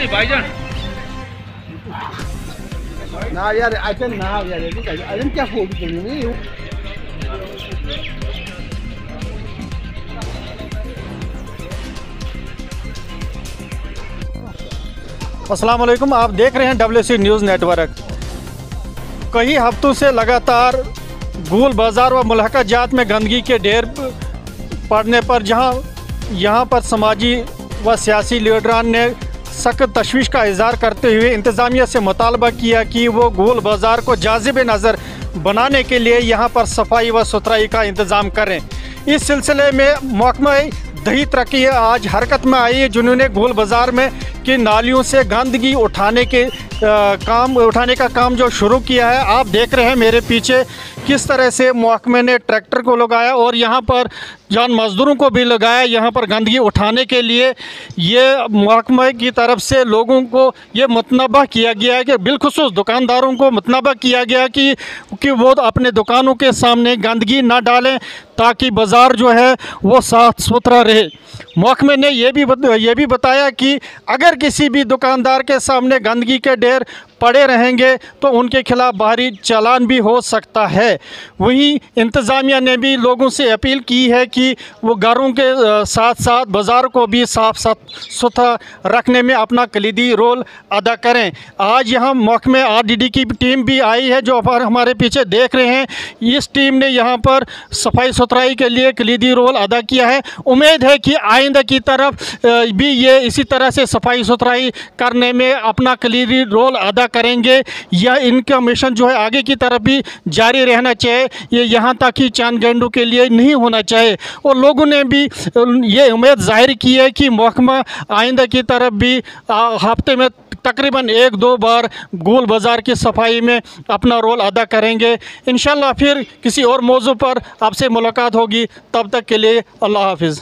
भाईजान ना यार आइटम ना यार आइटम क्या हो गई अस्सलाम वालेकुम, आप देख रहे हैं WC न्यूज़ नेटवर्क। कई हफ्तों से लगातार गोल बाज़ार व मुल्हका जात में गंदगी के ढेर पड़ने पर यहाँ पर समाजी व सियासी लीडरान ने सख्त तशवीश का इज़हार करते हुए इंतज़ामिया से मुतालबा किया कि वो गोल बाज़ार को जाज़िब नज़र बनाने के लिए यहाँ पर सफाई व सुथराई का इंतज़ाम करें। इस सिलसिले में महकमा दही तरक्की आज हरकत में आई है, जिन्होंने गोल बाज़ार में की नालियों से गंदगी उठाने का काम जो शुरू किया है। आप देख रहे हैं मेरे पीछे किस तरह से महकमे ने ट्रैक्टर को लगाया और यहाँ पर जान मज़दूरों को भी लगाया यहाँ पर गंदगी उठाने के लिए। ये महकमे की तरफ से लोगों को ये मुतनबा किया गया है कि बिलखुसूस दुकानदारों को मुतनबा किया गया कि वो अपने दुकानों के सामने गंदगी ना डालें ताकि बाज़ार जो है वो साफ़ सुथरा रहे। महकमे ने ये भी बताया कि अगर किसी भी दुकानदार के सामने गंदगी के ढेर पड़े रहेंगे तो उनके खिलाफ़ बाहरी चालान भी हो सकता है। वहीं इंतज़ामिया ने भी लोगों से अपील की है कि वो घरों के साथ साथ बाज़ार को भी साफ़ सुथरा रखने में अपना कलीदी रोल अदा करें। आज यहाँ महकमे RDD की टीम भी आई है जो हमारे पीछे देख रहे हैं। इस टीम ने यहाँ पर सफाई सुथराई के लिए कलीदी रोल अदा किया है। उम्मीद है कि आइंदा की तरफ भी ये इसी तरह से सफाई सुथराई करने में अपना कलीदी रोल अदा करेंगे। यह इनका मिशन जो है आगे की तरफ भी जारी रहना चाहिए। ये यहाँ तक कि चंद घंटों के लिए नहीं होना चाहिए। और लोगों ने भी ये उम्मीद जाहिर की है कि महकमा आइंदा की तरफ भी हफ्ते में तकरीबन 1-2 बार गोल बाज़ार की सफाई में अपना रोल अदा करेंगे। इंशाल्लाह फिर किसी और मौजू पर आपसे मुलाकात होगी। तब तक के लिए अल्लाह हाफिज़।